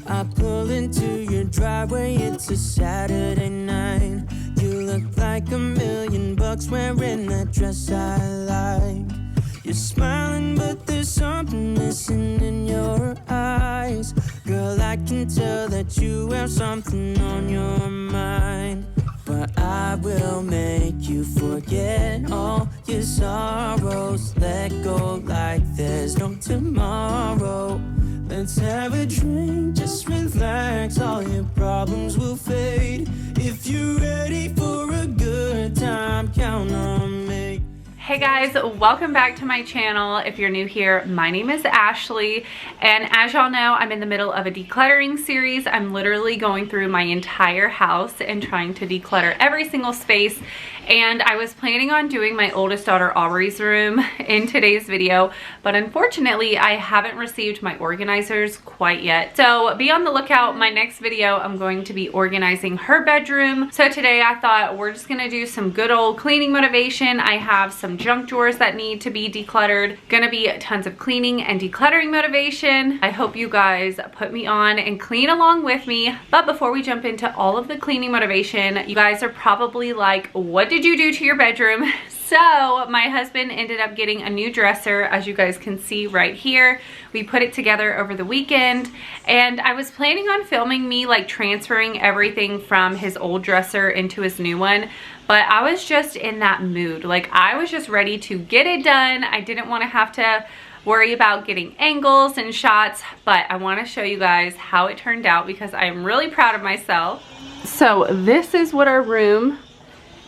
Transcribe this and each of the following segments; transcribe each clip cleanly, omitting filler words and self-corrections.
I pull into your driveway, it's a Saturday night. You look like $1,000,000 wearing that dress I like. You're smiling, but there's something missing in your eyes. Girl, I can tell that you have something on your mind. But I will make you forget all your sorrows. Let go like there's no tomorrow. Let's have a drink, just relax, all your problems will fade. If you're ready for a good time, count on me. Hey guys, welcome back to my channel. If you're new here, my name is Ashley, and as y'all know, I'm in the middle of a decluttering series. I'm literally going through my entire house and trying to declutter every single space, and I was planning on doing my oldest daughter Aubrey's room in today's video, but unfortunately I haven't received my organizers quite yet. So be on the lookout. My next video, I'm going to be organizing her bedroom. So today I thought we're just gonna do some good old cleaning motivation. I have some junk drawers that need to be decluttered. Gonna be tons of cleaning and decluttering motivation. I hope you guys put me on and clean along with me. But before we jump into all of the cleaning motivation, you guys are probably like, what did you do to your bedroom? So my husband ended up getting a new dresser, as you guys can see right here. We put it together over the weekend, and I was planning on filming me like transferring everything from his old dresser into his new one, but I was just in that mood. Like, I was just ready to get it done. I didn't want to have to worry about getting angles and shots, but I want to show you guys how it turned out because I'm really proud of myself. So this is what our room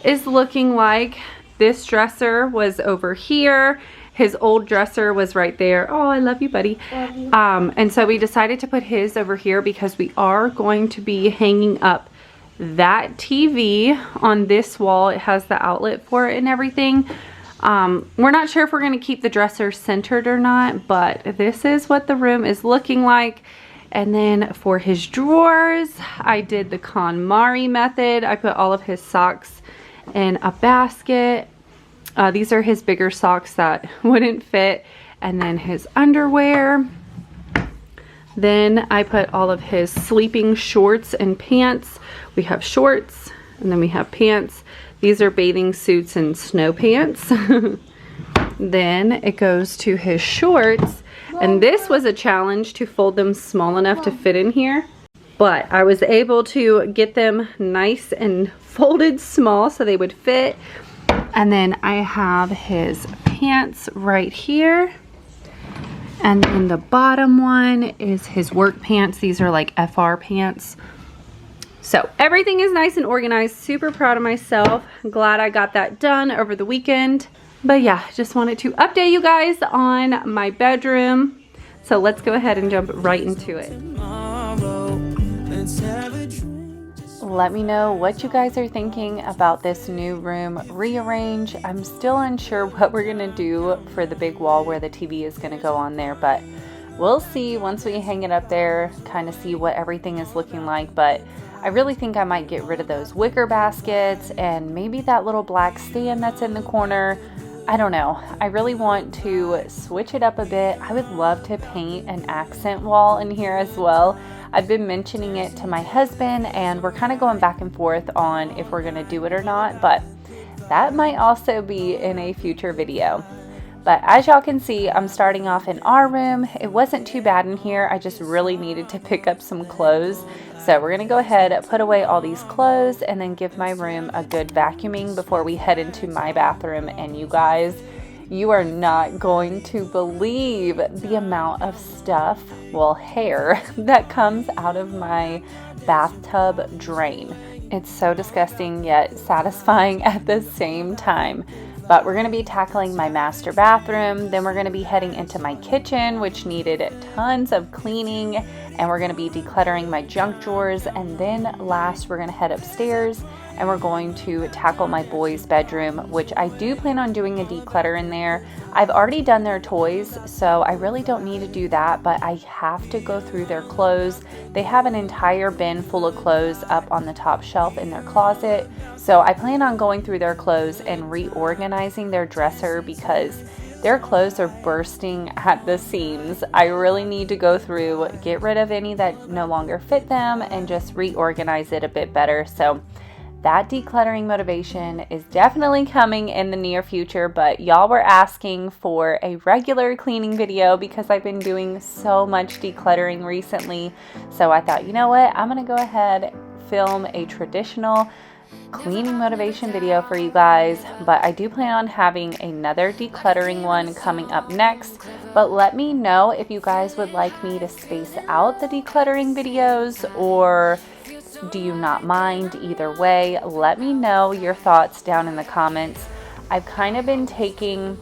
is looking like. This dresser was over here. His old dresser was right there. Oh, I love you, buddy. Love you. And so we decided to put his over here because we are going to be hanging up that TV on this wall. It has the outlet for it and everything. We're not sure if we're going to keep the dresser centered or not, but this is what the room is looking like. And then for his drawers, I did the KonMari method. I put all of his socks in a basket. These are his bigger socks that wouldn't fit, and then his underwear. Then I put all of his sleeping shorts and pants. We have shorts and then we have pants. These are bathing suits and snow pants. Then it goes to his shorts, and this was a challenge to fold them small enough to fit in here, but I was able to get them nice and folded small so they would fit. And then I have his pants right here, and then the bottom one is his work pants. These are like FR pants. So everything is nice and organized. Super proud of myself. Glad I got that done over the weekend. But yeah, just wanted to update you guys on my bedroom. So let's go ahead and jump right into it. Let me know what you guys are thinking about this new room rearrange. I'm still unsure what we're gonna do for the big wall where the TV is gonna go on there, but we'll see once we hang it up there, kind of see what everything is looking like. But I really think I might get rid of those wicker baskets and maybe that little black stand that's in the corner. I don't know. I really want to switch it up a bit. I would love to paint an accent wall in here as well. I've been mentioning it to my husband, and we're kind of going back and forth on if we're going to do it or not, but that might also be in a future video. But as y'all can see, I'm starting off in our room. It wasn't too bad in here. I just really needed to pick up some clothes. So we're going to go ahead, put away all these clothes, and then give my room a good vacuuming before we head into my bathroom. And you guys, you are not going to believe the amount of stuff, well, hair, that comes out of my bathtub drain. It's so disgusting yet satisfying at the same time. But we're going to be tackling my master bathroom. Then we're going to be heading into my kitchen, which needed tons of cleaning. And we're going to be decluttering my junk drawers. And then last, we're going to head upstairs and we're going to tackle my boys' bedroom, which I do plan on doing a declutter in there. I've already done their toys, so I really don't need to do that, but I have to go through their clothes. They have an entire bin full of clothes up on the top shelf in their closet. So I plan on going through their clothes and reorganizing their dresser because their clothes are bursting at the seams. I really need to go through, get rid of any that no longer fit them, and just reorganize it a bit better. So that decluttering motivation is definitely coming in the near future, but y'all were asking for a regular cleaning video because I've been doing so much decluttering recently. So I thought, you know what, I'm gonna go ahead, film a traditional cleaning motivation video for you guys, but I do plan on having another decluttering one coming up next. But let me know if you guys would like me to space out the decluttering videos, or do you not mind? Either way, let me know your thoughts down in the comments. I've kind of been taking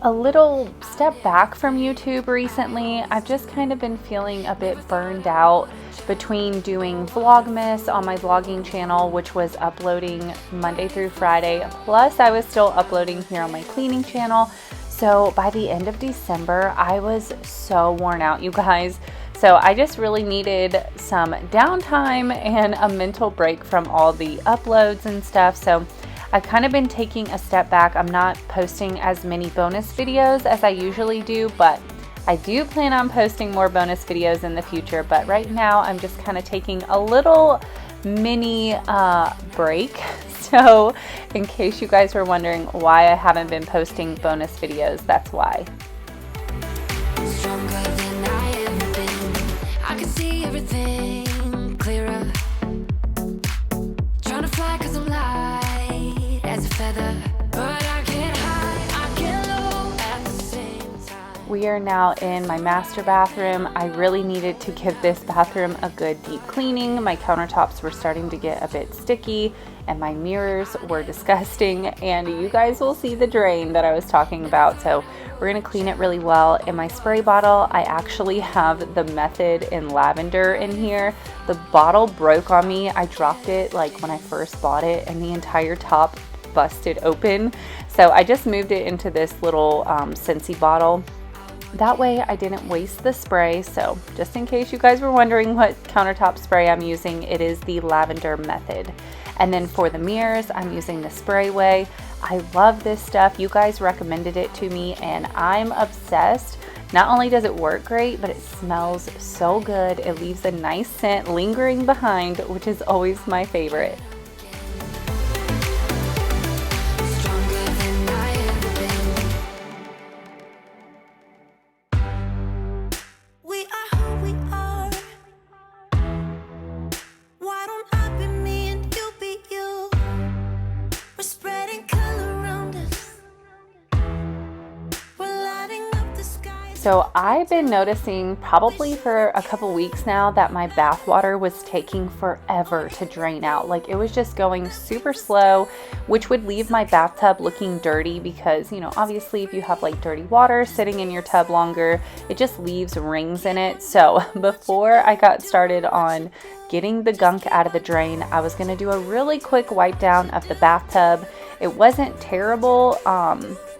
a little step back from YouTube recently. I've just kind of been feeling a bit burned out between doing Vlogmas on my vlogging channel, which was uploading Monday through Friday, plus I was still uploading here on my cleaning channel. So by the end of December, I was so worn out, you guys. So I just really needed some downtime and a mental break from all the uploads and stuff. So I've kind of been taking a step back. I'm not posting as many bonus videos as I usually do, but I do plan on posting more bonus videos in the future. But right now I'm just kind of taking a little mini break. So in case you guys were wondering why I haven't been posting bonus videos, that's why. Stronger than I ever been. I can see everything clearer. Trying to fly 'cause I'm light as a feather, but I get high, I get low at the same time. We are now in my master bathroom. I really needed to give this bathroom a good deep cleaning. My countertops were starting to get a bit sticky and my mirrors were disgusting, and you guys will see the drain that I was talking about. So we're gonna clean it really well. In my spray bottle, I actually have the Method in lavender in here. The bottle broke on me. I dropped it like when I first bought it and the entire top busted open. So I just moved it into this little Scentsy bottle. That way I didn't waste the spray. So just in case you guys were wondering what countertop spray I'm using, it is the Lavender Method. And then for the mirrors, I'm using the Sprayway. I love this stuff. You guys recommended it to me and I'm obsessed. Not only does it work great, but it smells so good. It leaves a nice scent lingering behind, which is always my favorite. So I've been noticing probably for a couple weeks now that my bath water was taking forever to drain out. Like it was just going super slow, which would leave my bathtub looking dirty because, you know, obviously if you have like dirty water sitting in your tub longer, it just leaves rings in it. So before I got started on getting the gunk out of the drain, I was going to do a really quick wipe down of the bathtub. It wasn't terrible.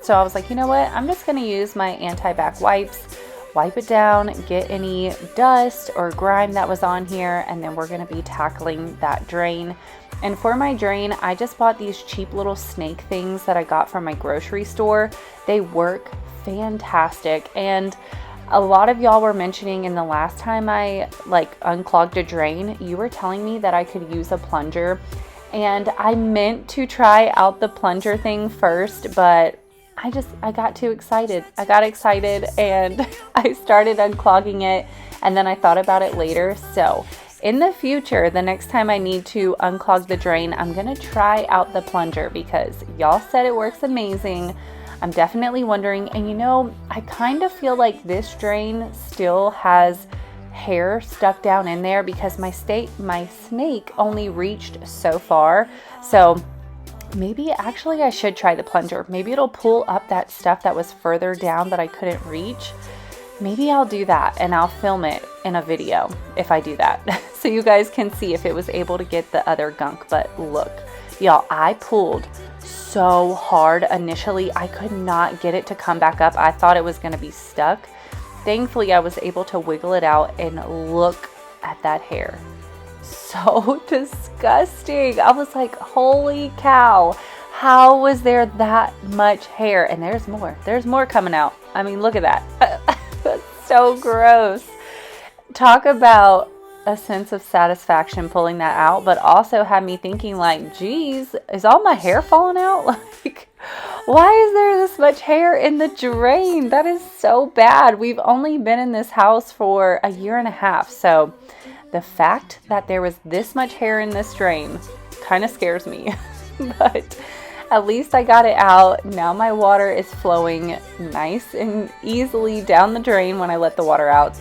So I was like, you know what? I'm just going to use my anti-bac wipes, wipe it down, get any dust or grime that was on here, and then we're going to be tackling that drain. And for my drain, I just bought these cheap little snake things that I got from my grocery store. They work fantastic. And a lot of y'all were mentioning in the last time I unclogged a drain, you were telling me that I could use a plunger. And I meant to try out the plunger thing first, but I got too excited. I got excited and I started unclogging it, and then I thought about it later. So in the future, the next time I need to unclog the drain, I'm gonna try out the plunger because y'all said it works amazing. I'm definitely wondering, and you know, I kind of feel like this drain still has hair stuck down in there because my snake only reached so far. So maybe actually I should try the plunger. Maybe it'll pull up that stuff that was further down that I couldn't reach. Maybe I'll do that and I'll film it in a video if I do that. So you guys can see if it was able to get the other gunk. But look, y'all, I pulled so hard initially. I could not get it to come back up. I thought it was going to be stuck. Thankfully, I was able to wiggle it out and look at that hair. So disgusting. I was like, holy cow, How was there that much hair? And there's more coming out. I mean, look at that. That's so gross. Talk about a sense of satisfaction pulling that out, but also had me thinking like, geez, is all my hair falling out? Like, why is there this much hair in the drain? That is so bad. We've only been in this house for a year and a half. So the fact that there was this much hair in this drain kind of scares me, but at least I got it out. Now my water is flowing nice and easily down the drain when I let the water out.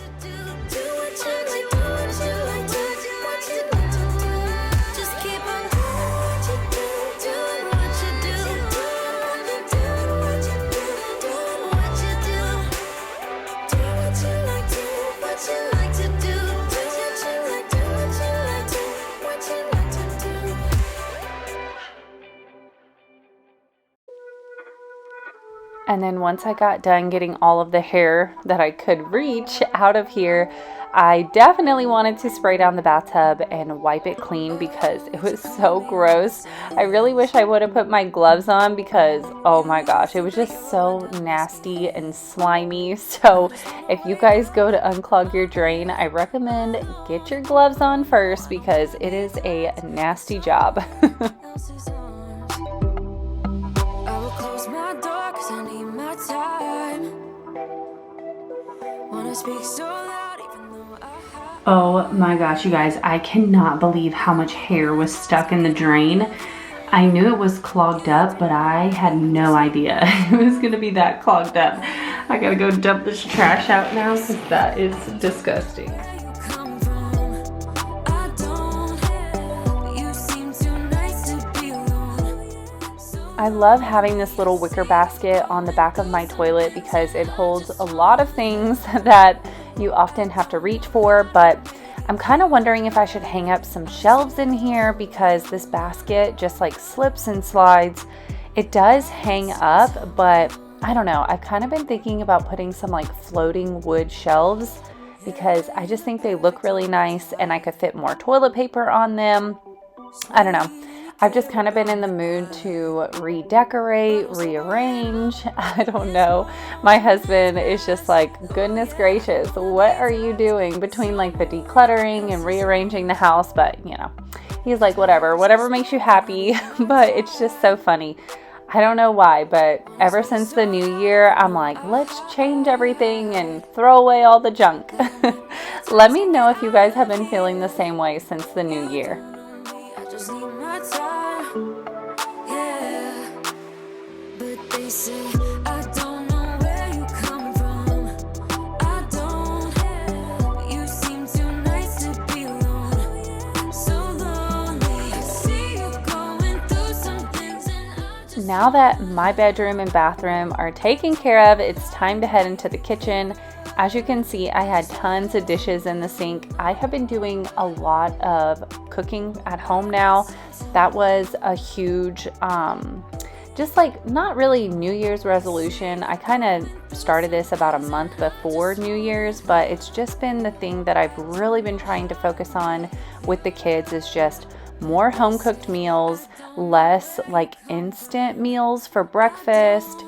And then once I got done getting all of the hair that I could reach out of here, I definitely wanted to spray down the bathtub and wipe it clean because it was so gross. I really wish I would have put my gloves on because, oh my gosh, it was just so nasty and slimy. So if you guys go to unclog your drain, I recommend get your gloves on first because it is a nasty job. Oh my gosh, you guys, I cannot believe how much hair was stuck in the drain. I knew it was clogged up, but I had no idea it was gonna be that clogged up. I gotta go dump this trash out now because that is disgusting. I love having this little wicker basket on the back of my toilet because it holds a lot of things that you often have to reach for, but I'm kind of wondering if I should hang up some shelves in here because this basket just like slips and slides. It does hang up, but I don't know. I've kind of been thinking about putting some like floating wood shelves because I just think they look really nice and I could fit more toilet paper on them. I don't know. I've just kind of been in the mood to redecorate, rearrange. I don't know. My husband is just like, goodness gracious, what are you doing between like the decluttering and rearranging the house? But you know, he's like, whatever makes you happy. But it's just so funny. I don't know why, but ever since the new year, I'm like, let's change everything and throw away all the junk. Let me know if you guys have been feeling the same way since the new year. Now that my bedroom and bathroom are taken care of, it's time to head into the kitchen. As you can see, I had tons of dishes in the sink. I have been doing a lot of cooking at home now. That was a huge, just like not really New Year's resolution. I kind of started this about a month before New Year's, but it's just been the thing that I've really been trying to focus on with the kids is just more home cooked meals, less like instant meals for breakfast.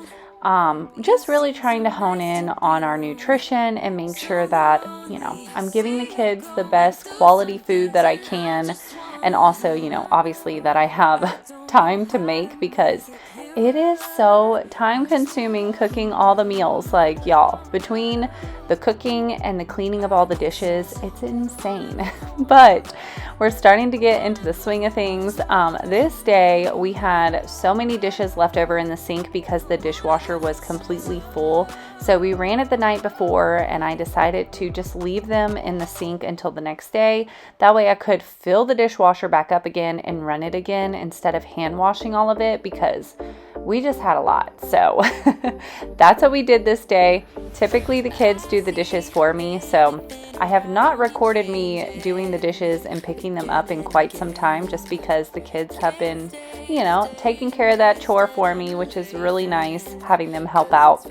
Just really trying to hone in on our nutrition and make sure that, you know, I'm giving the kids the best quality food that I can. And also, you know, obviously that I have time to make because it is so time consuming cooking all the meals. Like y'all, between the cooking and the cleaning of all the dishes, it's insane. But we're starting to get into the swing of things. This day we had so many dishes left over in the sink because the dishwasher was completely full. So we ran it the night before and I decided to just leave them in the sink until the next day. That way I could fill the dishwasher back up again and run it again instead of hand washing all of it because we just had a lot. So that's what we did this day. Typically the kids do the dishes for me, so I have not recorded me doing the dishes and picking them up in quite some time just because the kids have been, you know, taking care of that chore for me, which is really nice having them help out.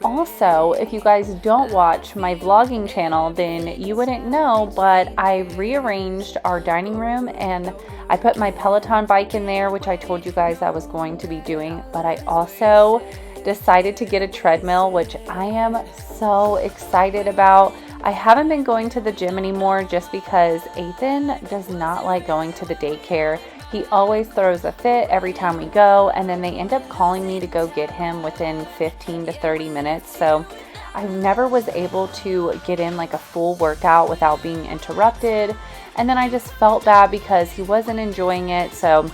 Also, if you guys don't watch my vlogging channel, then you wouldn't know, but I rearranged our dining room and I put my Peloton bike in there, which I told you guys I was going to be doing, but I also decided to get a treadmill, which I am so excited about. I haven't been going to the gym anymore just because Ethan does not like going to the daycare. He always throws a fit every time we go, and then they end up calling me to go get him within 15 to 30 minutes. So I never was able to get in like a full workout without being interrupted. And then I just felt bad because he wasn't enjoying it. So,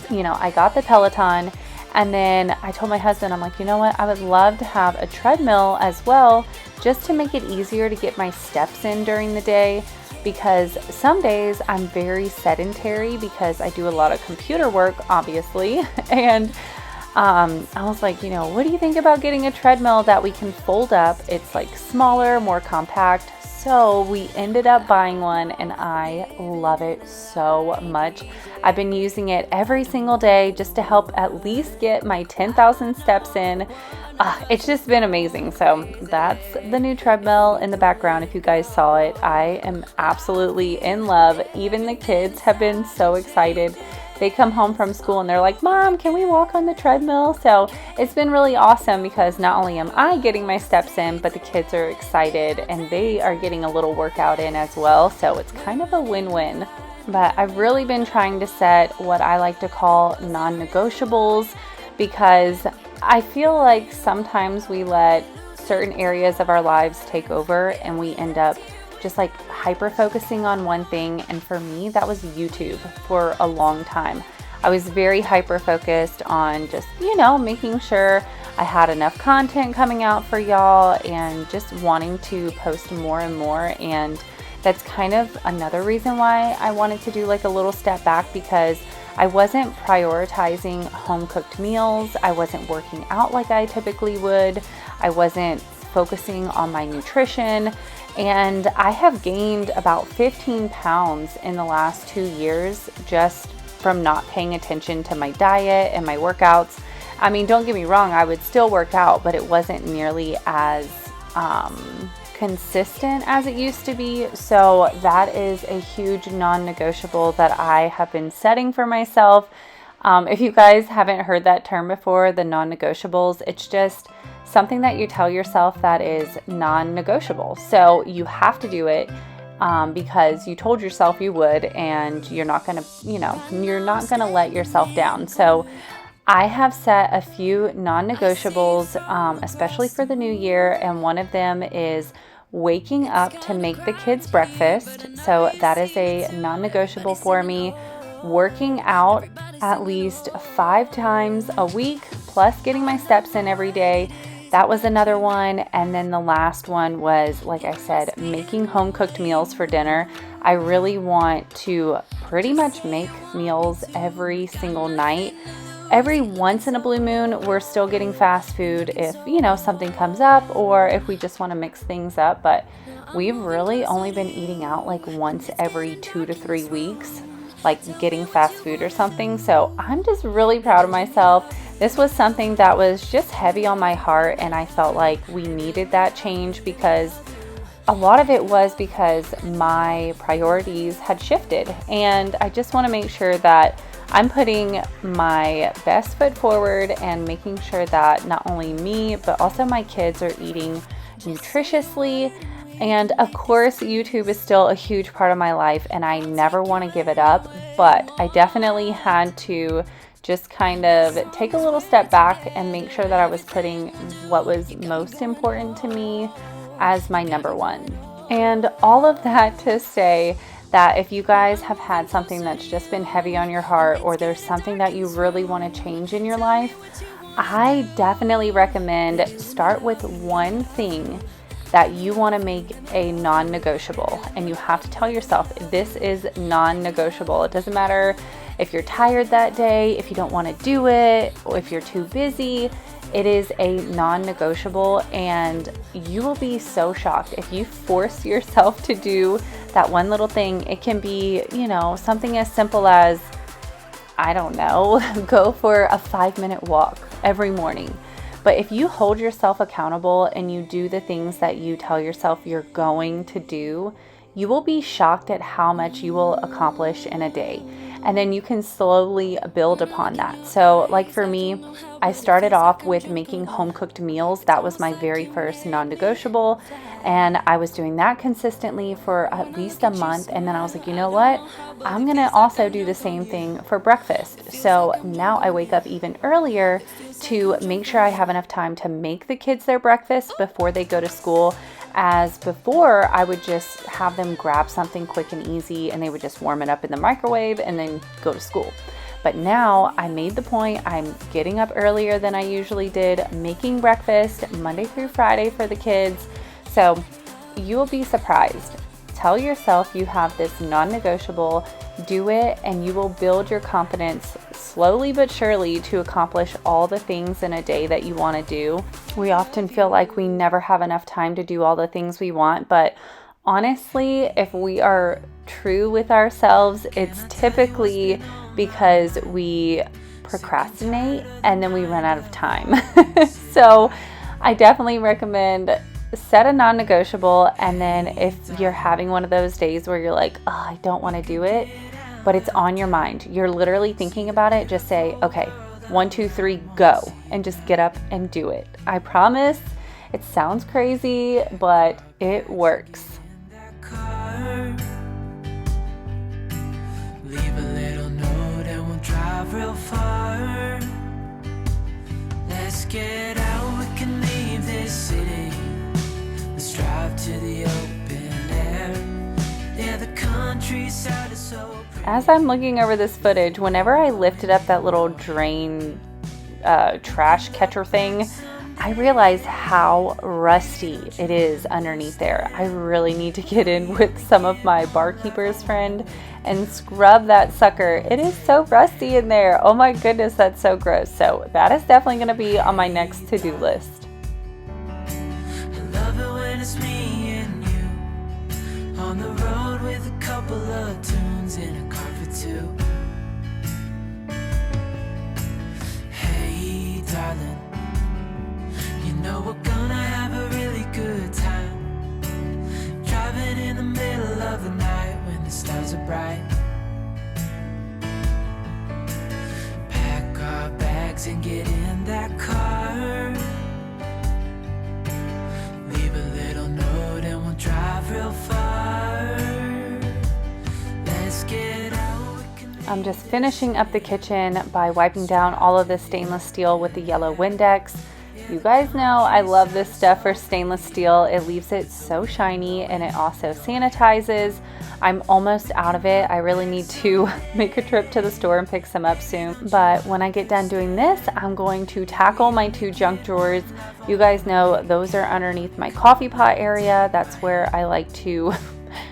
you know, I got the Peloton, and then I told my husband, I'm like, you know what? I would love to have a treadmill as well, just to make it easier to get my steps in during the day. Because some days I'm very sedentary because I do a lot of computer work, obviously. And I was like, you know, what do you think about getting a treadmill that we can fold up? It's like smaller, more compact. So we ended up buying one and I love it so much. I've been using it every single day just to help at least get my 10,000 steps in. It's just been amazing. So that's the new treadmill in the background. If you guys saw it, I am absolutely in love. Even the kids have been so excited. They come home from school and they're like, Mom, can we walk on the treadmill? So it's been really awesome because not only am I getting my steps in, but the kids are excited and they are getting a little workout in as well. So it's kind of a win-win. But I've really been trying to set what I like to call non-negotiables, because I feel like sometimes we let certain areas of our lives take over and we end up just like hyper focusing on one thing. And for me, that was YouTube for a long time. I was very hyper focused on just, you know, making sure I had enough content coming out for y'all and just wanting to post more and more. And that's kind of another reason why I wanted to do like a little step back, because I wasn't prioritizing home cooked meals. I wasn't working out like I typically would. I wasn't focusing on my nutrition. And I have gained about 15 pounds in the last 2 years just from not paying attention to my diet and my workouts. I mean, don't get me wrong, I would still work out, but it wasn't nearly as consistent as it used to be. So that is a huge non-negotiable that I have been setting for myself. If you guys haven't heard that term before, the non-negotiables, it's just something that you tell yourself that is non-negotiable. So you have to do it because you told yourself you would, and you're not gonna, you're not gonna let yourself down. So I have set a few non-negotiables, especially for the new year, and one of them is waking up to make the kids breakfast. So that is a non-negotiable for me. Working out at least 5 times a week, plus getting my steps in every day. That was another one. And then the last one was, like I said, making home cooked meals for dinner. I really want to pretty much make meals every single night. Every once in a blue moon, we're still getting fast food if, something comes up, or if we just want to mix things up. But we've really only been eating out like once every 2 to 3 weeks, like getting fast food or something. So I'm just really proud of myself. This was something that was just heavy on my heart, and I felt like we needed that change because a lot of it was because my priorities had shifted, and I just want to make sure that I'm putting my best foot forward and making sure that not only me, but also my kids are eating nutritiously. And of course, YouTube is still a huge part of my life, and I never want to give it up, but I definitely had to just kind of take a little step back and make sure that I was putting what was most important to me as my number one. And all of that to say that if you guys have had something that's just been heavy on your heart, or there's something that you really want to change in your life, I definitely recommend start with one thing that you want to make a non-negotiable. And you have to tell yourself, this is non-negotiable. It doesn't matter if you're tired that day, if you don't want to do it, or if you're too busy. It is a non-negotiable, and you will be so shocked if you force yourself to do that one little thing. It can be, something as simple as, I don't know, go for a 5-minute walk every morning. But if you hold yourself accountable and you do the things that you tell yourself you're going to do, you will be shocked at how much you will accomplish in a day. And then you can slowly build upon that. So like for me, I started off with making home cooked meals. That was my very first non-negotiable. And I was doing that consistently for at least a month. And then I was like, you know what? I'm going to also do the same thing for breakfast. So now I wake up even earlier to make sure I have enough time to make the kids their breakfast before they go to school. As before, I would just have them grab something quick and easy and they would just warm it up in the microwave and then go to school. But now I made the point, I'm getting up earlier than I usually did, making breakfast Monday through Friday for the kids. So you will be surprised. Tell yourself you have this non-negotiable, do it, and you will build your confidence slowly but surely to accomplish all the things in a day that you want to do. We often feel like we never have enough time to do all the things we want, but honestly, if we are true with ourselves, it's typically because we procrastinate and then we run out of time. So I definitely recommend set a non-negotiable, and then if you're having one of those days where you're like, oh, I don't want to do it, but it's on your mind, you're literally thinking about it, just say, okay, 1, 2, 3, go, and just get up and do it. I promise it sounds crazy, but it works. Leave a little note and we'll drive real far. Let's get out, we can leave this city. Let's drive to the open air. Yeah, the countryside is so pretty. As I'm looking over this footage, whenever I lifted up that little drain trash catcher thing, I realized how rusty it is underneath there. I really need to get in with some of my barkeeper's friend and scrub that sucker. It is so rusty in there. Oh my goodness, that's so gross. So that is definitely going to be on my next to-do list. I love it when it's me and you on the road with a couple of tunes in a car for two. Hey, darling, you know we're gonna have a really good time, driving in the middle of the night when the stars are bright. Pack our bags and get in that car. Leave a little note and we'll drive real far. Let's get out. I'm just finishing up the kitchen by wiping down all of the stainless steel with the yellow Windex. You guys know I love this stuff for stainless steel. It leaves it so shiny and it also sanitizes. I'm almost out of it. I really need to make a trip to the store and pick some up soon. But when I get done doing this, I'm going to tackle my 2 junk drawers. You guys know those are underneath my coffee pot area. That's where I like to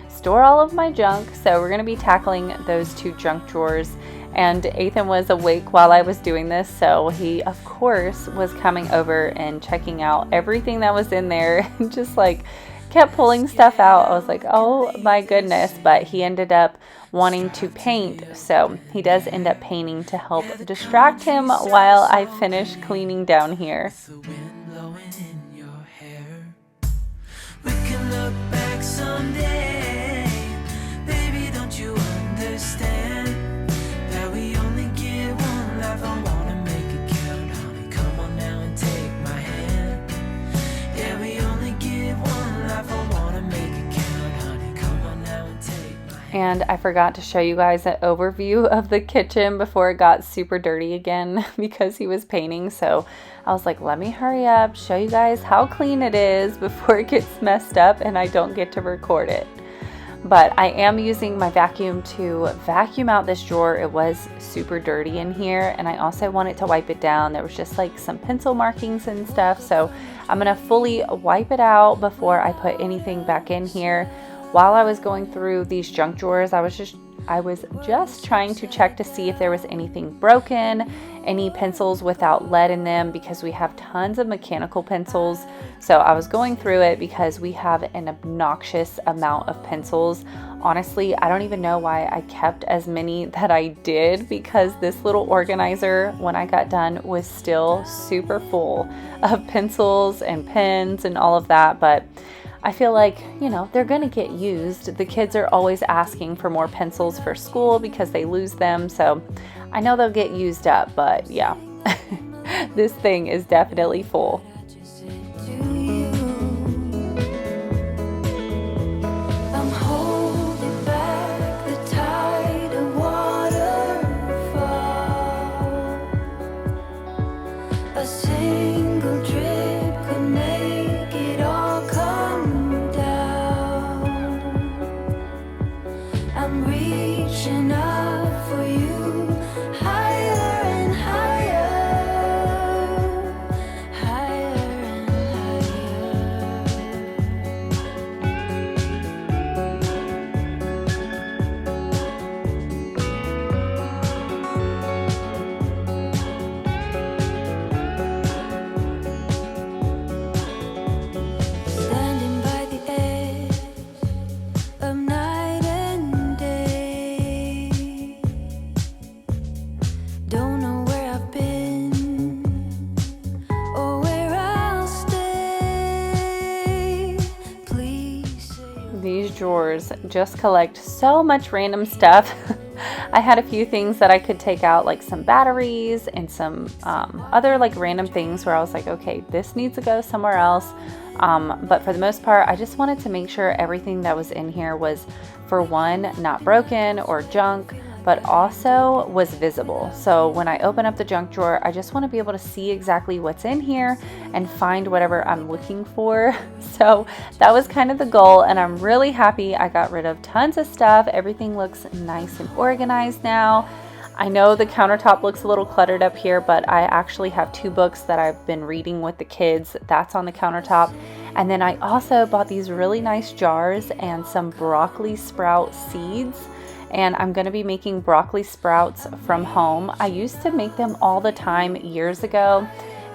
store all of my junk. So we're going to be tackling those 2 junk drawers. And Ethan was awake while I was doing this, so he of course was coming over and checking out everything that was in there and just like kept pulling stuff out. I was like, oh my goodness, but he ended up wanting to paint, so he does end up painting to help distract him while I finish cleaning down here. We can look back someday, baby, don't you understand? We only get one life, I wanna make it count, honey, come on now and take my hand. Yeah, we only get one life, I wanna make it count, honey, come on now and take my hand. And I forgot to show you guys an overview of the kitchen before it got super dirty again because he was painting. So I was like, let me hurry up, show you guys how clean it is before it gets messed up and I don't get to record it. But I am using my vacuum to vacuum out this drawer. It was super dirty in here, and I also wanted to wipe it down. There was just like some pencil markings and stuff, so I'm gonna fully wipe it out before I put anything back in here. While I was going through these junk drawers, I was just I was just trying to check to see if there was anything broken, any pencils without lead in them, because we have tons of mechanical pencils. So I was going through it because we have an obnoxious amount of pencils. Honestly, I don't even know why I kept as many that I did, because this little organizer, when I got done, was still super full of pencils and pens and all of that. But I feel like, you know, they're going to get used. The kids are always asking for more pencils for school because they lose them. So I know they'll get used up, but yeah, this thing is definitely full. These drawers just collect so much random stuff. I had a few things that I could take out, like some batteries and some other like random things where I was like, okay, this needs to go somewhere else. But for the most part, I just wanted to make sure everything that was in here was, for one, not broken or junk, but also was visible. So when I open up the junk drawer, I just want to be able to see exactly what's in here and find whatever I'm looking for. So that was kind of the goal, and I'm really happy I got rid of tons of stuff. Everything looks nice and organized now. I know the countertop looks a little cluttered up here, but I actually have 2 books that I've been reading with the kids. That's on the countertop. And then I also bought these really nice jars and some broccoli sprout seeds. And I'm going to be making broccoli sprouts from home. I used to make them all the time years ago,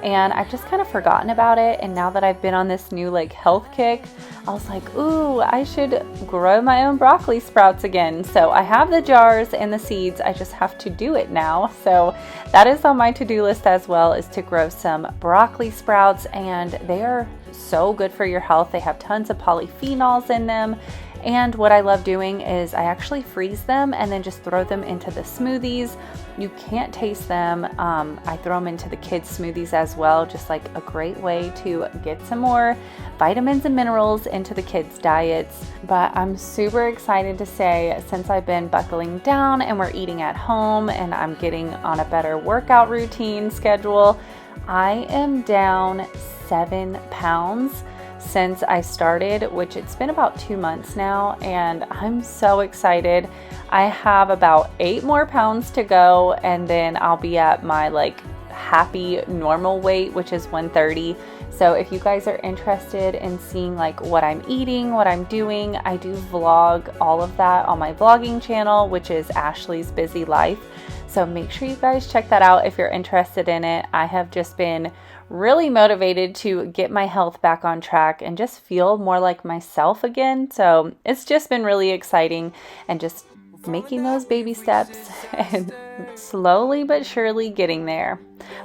and I've just kind of forgotten about it. And now that I've been on this new like health kick, I was like, ooh, I should grow my own broccoli sprouts again. So I have the jars and the seeds. I just have to do it now. So that is on my to-do list as well, is to grow some broccoli sprouts, and they are so good for your health. They have tons of polyphenols in them. And what I love doing is I actually freeze them and then just throw them into the smoothies. You can't taste them. I throw them into the kids' smoothies as well, just like a great way to get some more vitamins and minerals into the kids' diets. But I'm super excited to say, since I've been buckling down and we're eating at home and I'm getting on a better workout routine schedule, I am down 7 pounds since I started, which it's been about 2 months now, and I'm so excited. I have about 8 more pounds to go, and then I'll be at my like happy normal weight, which is 130. So if you guys are interested in seeing like what I'm eating, what I'm doing, I do vlog all of that on my vlogging channel, which is Ashley's Busy Life. So make sure you guys check that out if you're interested in it. I have just been really motivated to get my health back on track and just feel more like myself again. So it's just been really exciting, and just making those baby steps and slowly but surely getting there.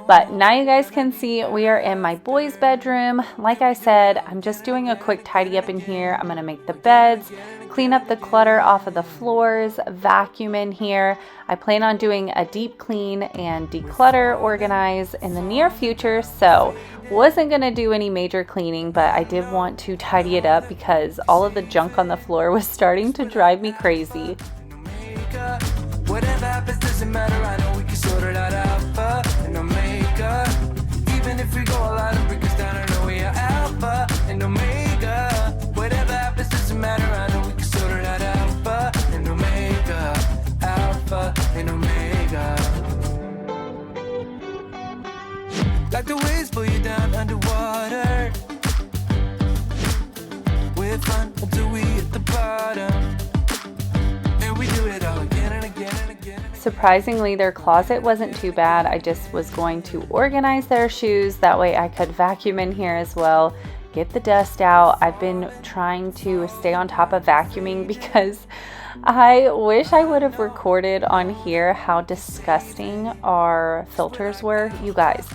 But now you guys can see we are in my boys' bedroom. Like I said, I'm just doing a quick tidy up in here. I'm going to make the beds, clean up the clutter off of the floors, vacuum in here. I plan on doing a deep clean and declutter, organize in the near future. So wasn't going to do any major cleaning, but I did want to tidy it up because all of the junk on the floor was starting to drive me crazy. Whatever happens doesn't matter, I know we can sort it out. Alpha and Omega. Even if we go all out and break us down, I know we are Alpha and Omega. Whatever happens doesn't matter, I know we can sort it out. Alpha and Omega. Alpha and Omega. Like the waves pull you down underwater. We're fun until we hit the bottom. And we do it all again. Surprisingly, their closet wasn't too bad. I just was going to organize their shoes. That way I could vacuum in here as well, get the dust out. I've been trying to stay on top of vacuuming because I wish I would have recorded on here how disgusting our filters were. You guys,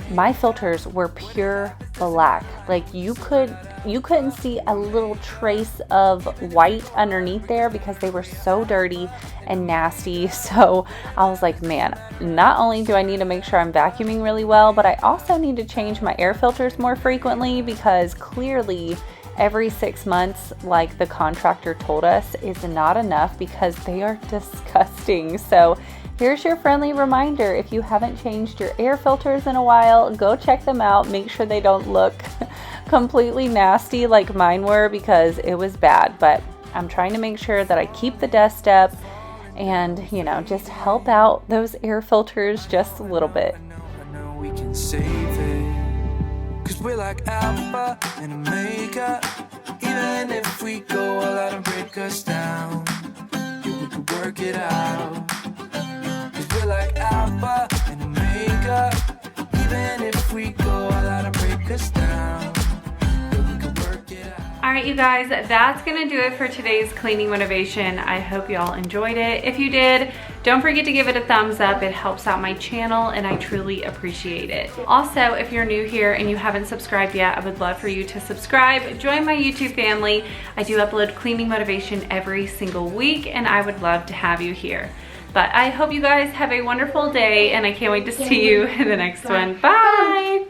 my filters were pure black. Like you couldn't see a little trace of white underneath there because they were so dirty and nasty. So I was like, man, not only do I need to make sure I'm vacuuming really well, but I also need to change my air filters more frequently, because clearly every 6 months, like the contractor told us, is not enough because they are disgusting. So here's your friendly reminder. If you haven't changed your air filters in a while, go check them out. Make sure they don't look completely nasty like mine were, because it was bad. But I'm trying to make sure that I keep the dust up and, you know, just help out those air filters just a little bit. I know we can save it, 'cause we're like Alpha and Omega. Even if we go all out and break us down, we could work it out. 'Cause we're like Alpha and Omega. Even if we go all out and break us down, we could work it out. All right, you guys, that's gonna do it for today's cleaning motivation. I hope y'all enjoyed it. If you did, don't forget to give it a thumbs up. It helps out my channel and I truly appreciate it. Also, if you're new here and you haven't subscribed yet, I would love for you to subscribe, join my YouTube family. I do upload cleaning motivation every single week and I would love to have you here. But I hope you guys have a wonderful day and I can't wait to see you in the next one. Bye.